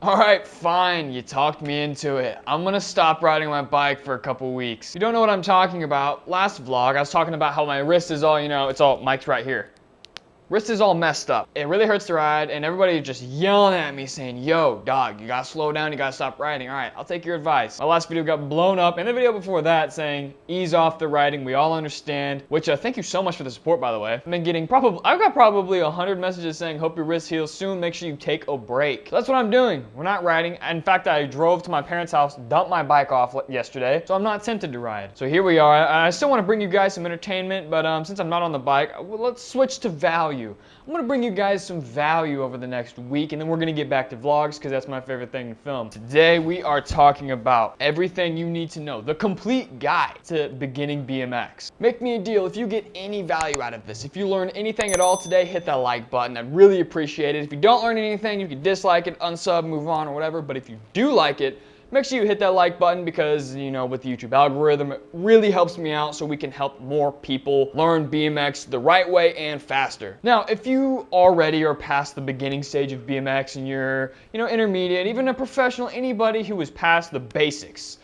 Alright, fine, you talked me into it. I'm gonna stop riding my bike for a couple weeks. If you don't know what I'm talking about, last vlog I was talking about how my wrist is all, it's all, Mike's right here. Wrist is all messed up. It really hurts to ride, and everybody just yelling at me saying, yo, dog, you gotta slow down, you gotta stop riding. All right, I'll take your advice. My last video got blown up, and the video before that saying, ease off the riding, we all understand, which thank you so much for the support, by the way. I've got probably 100 messages saying, hope your wrist heals soon, make sure you take a break. So that's what I'm doing. We're not riding. In fact, I drove to my parents' house, dumped my bike off yesterday, so I'm not tempted to ride. So here we are. I still wanna bring you guys some entertainment, but since I'm not on the bike, let's switch to value. I'm gonna bring you guys some value over the next week, and then we're gonna get back to vlogs because that's my favorite thing to film. Today we are talking about everything you need to know, the complete guide to beginning BMX. Make me a deal. If you get any value out of this, if you learn anything at all today, hit that like button. I'd really appreciate it. If you don't learn anything, you can dislike it, unsub, move on, or whatever. But if you do like it, make sure you hit that like button because, with the YouTube algorithm, it really helps me out so we can help more people learn BMX the right way and faster. Now, if you already are past the beginning stage of BMX and you're, intermediate, even a professional, anybody who is past the basics,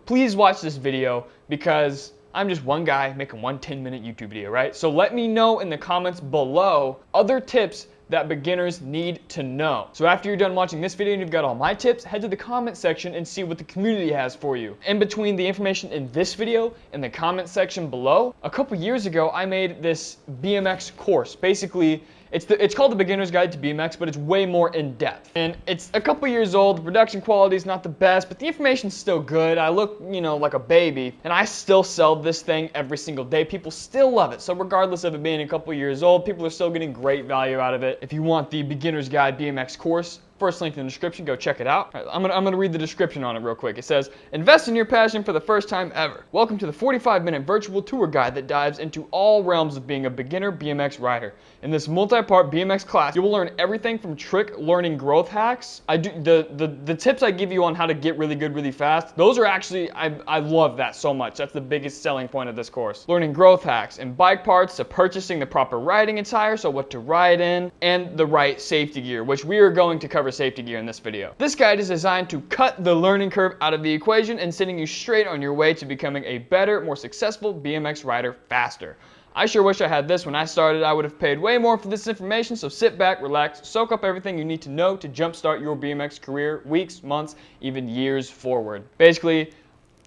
please watch this video because I'm just one guy making one 10-minute YouTube video, right? So let me know in the comments below other tips that beginners need to know. So after you're done watching this video and you've got all my tips, head to the comment section and see what the community has for you. In between the information in this video and the comment section below, a couple years ago I made this BMX course. Basically, it's called the Beginner's Guide to BMX, but it's way more in-depth. And it's a couple years old, the production quality is not the best, but the information's still good. I look, like a baby, and I still sell this thing every single day. People still love it. So regardless of it being a couple years old, people are still getting great value out of it. If you want the Beginner's Guide BMX course, first link in the description, go check it out. I'm gonna read the description on it real quick. It says, invest in your passion for the first time ever. Welcome to the 45-minute virtual tour guide that dives into all realms of being a beginner BMX rider. In this multi-part BMX class, you will learn everything from trick learning growth hacks. The tips I give you on how to get really good really fast, those are actually, I love that so much. That's the biggest selling point of this course. Learning growth hacks and bike parts to purchasing the proper riding attire, so what to ride in, and the right safety gear, which we are going to cover safety gear in this video. This guide is designed to cut the learning curve out of the equation and sending you straight on your way to becoming a better, more successful BMX rider faster. I sure wish I had this when I started. I would have paid way more for this information, so sit back, relax, soak up everything you need to know to jumpstart your BMX career weeks, months, even years forward. Basically,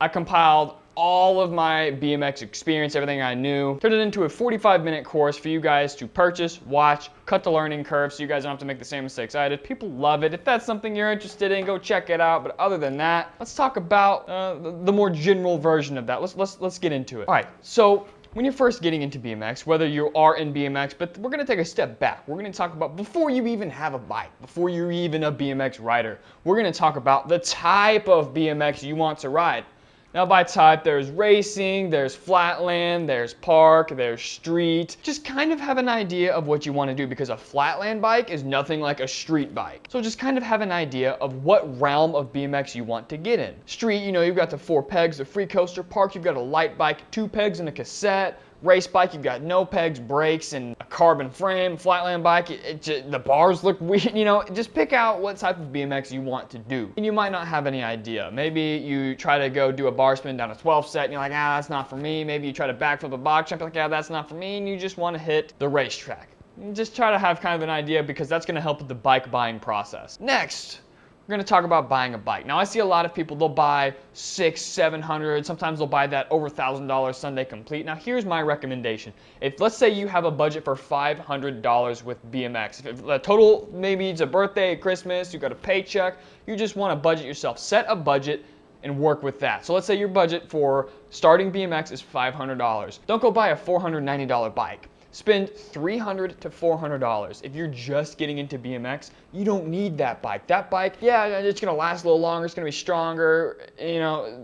I compiled all of my BMX experience, everything I knew, turned it into a 45-minute course for you guys to purchase, watch, cut the learning curve so you guys don't have to make the same mistakes I did. People love it. If that's something you're interested in, go check it out. But other than that, let's talk about the more general version of that. Let's get into it. All right, so when you're first getting into BMX, whether you are in BMX, but we're gonna take a step back. We're gonna talk about before you even have a bike, before you're even a BMX rider, we're gonna talk about the type of BMX you want to ride. Now by type, there's racing, there's flatland, there's park, there's street. Just kind of have an idea of what you want to do because a flatland bike is nothing like a street bike. So just kind of have an idea of what realm of BMX you want to get in. Street, you've got the 4 pegs, the free coaster. Park, you've got a light bike, 2 pegs and a cassette. Race bike, you've got no pegs, brakes, and a carbon frame. Flatland bike, the bars look weird. Just pick out what type of BMX you want to do. And you might not have any idea. Maybe you try to go do a bar spin down a 12 set and you're like, that's not for me. Maybe you try to backflip a box jump, you're like, that's not for me. And you just want to hit the racetrack. Just try to have kind of an idea because that's going to help with the bike buying process. Next, we're going to talk about buying a bike. Now I see a lot of people, they'll buy $600, $700, sometimes they'll buy that over $1,000 Sunday Complete. Now here's my recommendation. If let's say you have a budget for $500 with BMX, if the total, maybe it's a birthday, Christmas, you got a paycheck, you just want to budget yourself. Set a budget and work with that. So let's say your budget for starting BMX is $500. Don't go buy a $490 bike. Spend $300 to $400. If you're just getting into BMX, you don't need that bike. That bike, yeah, it's gonna last a little longer, it's gonna be stronger,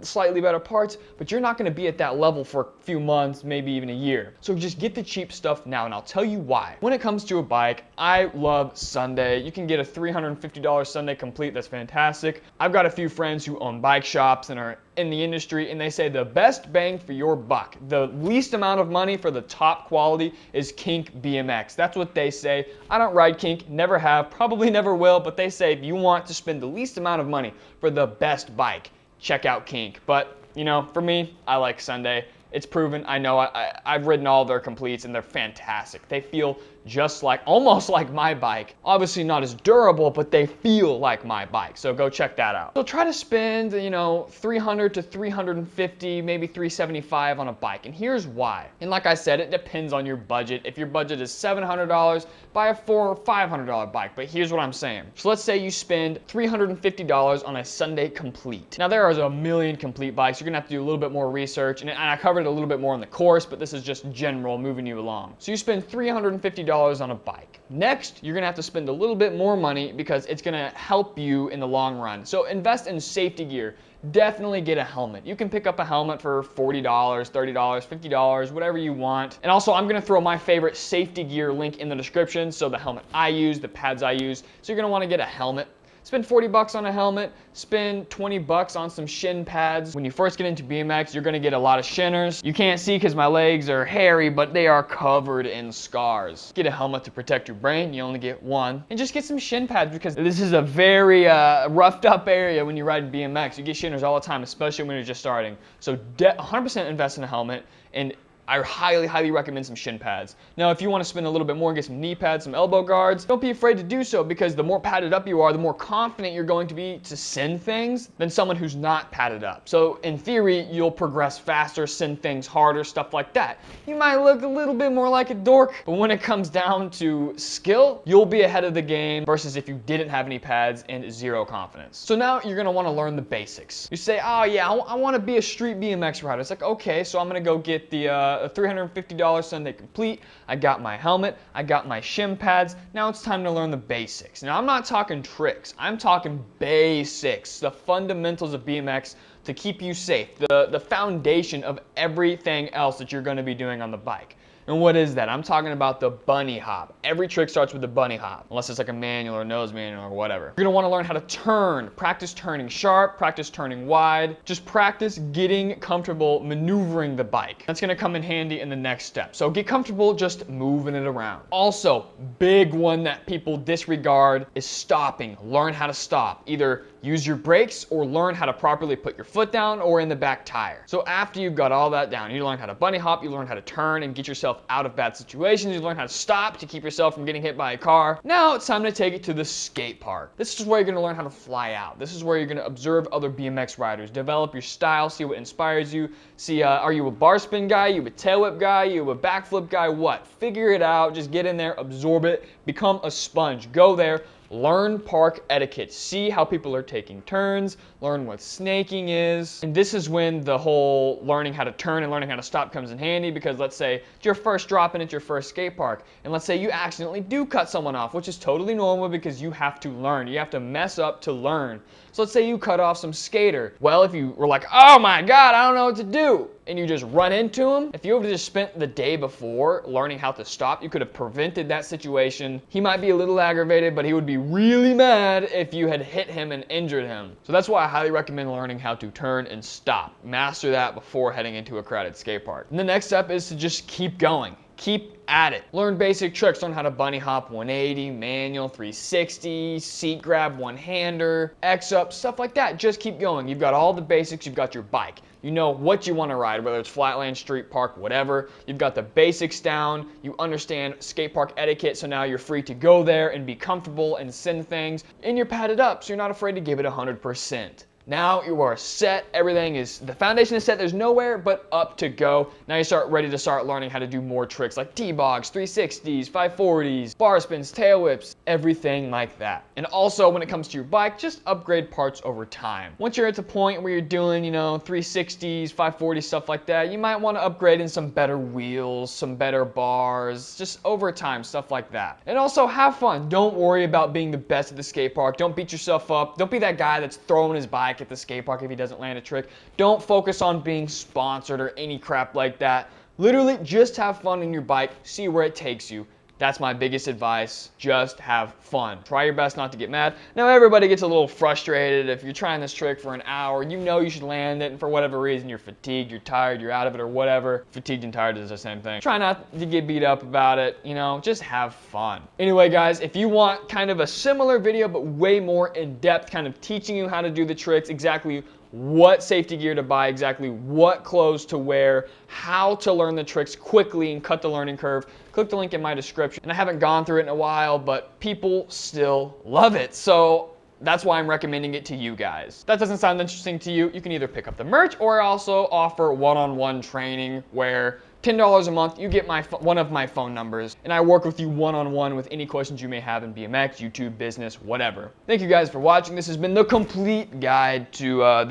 slightly better parts, but you're not gonna be at that level for a few months, maybe even a year. So just get the cheap stuff now, and I'll tell you why. When it comes to a bike, I love Sunday. You can get a $350 Sunday Complete, that's fantastic. I've got a few friends who own bike shops and are in the industry, and they say the best bang for your buck, the least amount of money for the top quality, is kink BMX. That's what they say. I don't ride kink, never have, probably never will, but they say if you want to spend the least amount of money for the best bike, check out kink. But, you know, for me, I like Sunday. It's proven. I know I've ridden all their completes and they're fantastic. They feel just like, almost like my bike. Obviously not as durable, but they feel like my bike. So go check that out. So try to spend, you know, $300 to $350, maybe $375 on a bike. And here's why. And like I said, it depends on your budget. If your budget is $700, buy a $400 or $500 bike. But here's what I'm saying. So let's say you spend $350 on a Sunday complete. Now there are a million complete bikes. You're gonna have to do a little bit more research, and I covered it a little bit more in the course, but this is just general, moving you along. So you spend $350 on a bike. Next, you're gonna have to spend a little bit more money because it's gonna help you in the long run. So invest in safety gear. Definitely get a helmet. You can pick up a helmet for $40, $30, $50, whatever you want. And also, I'm gonna throw my favorite safety gear link in the description. So the helmet I use, the pads I use. So you're gonna wanna get a helmet. Spend 40 bucks on a helmet, spend 20 bucks on some shin pads. When you first get into BMX, you're gonna get a lot of shinners. You can't see because my legs are hairy, but they are covered in scars. Get a helmet to protect your brain, you only get one. And just get some shin pads because this is a very roughed up area when you ride BMX. You get shinners all the time, especially when you're just starting. So 100% invest in a helmet, and I highly, highly recommend some shin pads. Now, if you want to spend a little bit more and get some knee pads, some elbow guards, don't be afraid to do so because the more padded up you are, the more confident you're going to be to send things than someone who's not padded up. So in theory, you'll progress faster, send things harder, stuff like that. You might look a little bit more like a dork, but when it comes down to skill, you'll be ahead of the game versus if you didn't have any pads and zero confidence. So now you're going to want to learn the basics. You say, oh yeah, I want to be a street BMX rider. It's like, okay, so I'm going to go get the a $350 Sunday complete. I got my helmet, I got my shin pads. Now it's time to learn the basics. Now I'm not talking tricks, I'm talking basics, the fundamentals of BMX to keep you safe, the foundation of everything else that you're going to be doing on the bike. And what is that? I'm talking about the bunny hop. Every trick starts with the bunny hop, unless it's like a manual or nose manual or whatever. You're gonna wanna learn how to turn. Practice turning sharp, practice turning wide. Just practice getting comfortable maneuvering the bike. That's gonna come in handy in the next step. So get comfortable just moving it around. Also, big one that people disregard is stopping. Learn how to stop. Either use your brakes or learn how to properly put your foot down or in the back tire. So after you've got all that down, you learn how to bunny hop, you learn how to turn and get yourself out of bad situations, you learn how to stop to keep yourself from getting hit by a car. Now it's time to take it to the skate park. This is where you're gonna learn how to fly out. This is where you're gonna observe other BMX riders, develop your style, see what inspires you, see are you a bar spin guy, you a tail whip guy, you a backflip guy, what? Figure it out, just get in there, absorb it, become a sponge, go there. Learn park etiquette. See how people are taking turns. Learn what snaking is. And this is when the whole learning how to turn and learning how to stop comes in handy because let's say it's your first drop-in at your first skate park. And let's say you accidentally do cut someone off, which is totally normal because you have to learn. You have to mess up to learn. So let's say you cut off some skater. Well, if you were like, oh my God, I don't know what to do, and you just run into him, if you would have just spent the day before learning how to stop, you could have prevented that situation. He might be a little aggravated, but he would be really mad if you had hit him and injured him. So that's why I highly recommend learning how to turn and stop. Master that before heading into a crowded skate park. And the next step is to just keep going. Keep at it. Learn basic tricks. Learn how to bunny hop 180, manual 360, seat grab one-hander, X-up, stuff like that. Just keep going. You've got all the basics. You've got your bike. You know what you want to ride, whether it's flatland, street, park, whatever. You've got the basics down. You understand skate park etiquette, so now you're free to go there and be comfortable and send things. And you're padded up, so you're not afraid to give it 100%. Now you are set, everything is, the foundation is set, there's nowhere but up to go. Now you start ready to start learning how to do more tricks like T-bogs, 360s, 540s, bar spins, tail whips, everything like that. And also when it comes to your bike, just upgrade parts over time. Once you're at the point where you're doing, 360s, 540s, stuff like that, you might want to upgrade in some better wheels, some better bars, just over time, stuff like that. And also have fun. Don't worry about being the best at the skate park. Don't beat yourself up. Don't be that guy that's throwing his bike at the skate park if he doesn't land a trick. Don't focus on being sponsored or any crap like that. Literally just have fun in your bike, see where it takes you. That's my biggest advice. Just have fun. Try your best not to get mad. Now, everybody gets a little frustrated if you're trying this trick for an hour. You know you should land it, and for whatever reason, you're fatigued, you're tired, you're out of it, or whatever. Fatigued and tired is the same thing. Try not to get beat up about it. You know, just have fun. Anyway, guys, if you want kind of a similar video, but way more in-depth, kind of teaching you how to do the tricks, exactly what safety gear to buy, exactly what clothes to wear, how to learn the tricks quickly and cut the learning curve, click the link in my description. And I haven't gone through it in a while, but people still love it. So that's why I'm recommending it to you guys. If that doesn't sound interesting to you, you can either pick up the merch or I also offer one-on-one training where $10 a month, you get one of my phone numbers, and I work with you one-on-one with any questions you may have in BMX, YouTube, business, whatever. Thank you guys for watching. This has been the complete guide to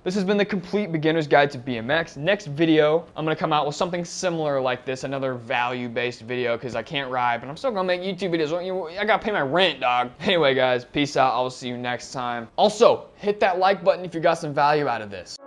this has been the complete beginner's guide to BMX. Next video, I'm gonna come out with something similar like this, another value-based video, because I can't ride, but I'm still gonna make YouTube videos. I gotta pay my rent, dog. Anyway, guys, peace out. I'll see you next time. Also, hit that like button if you got some value out of this.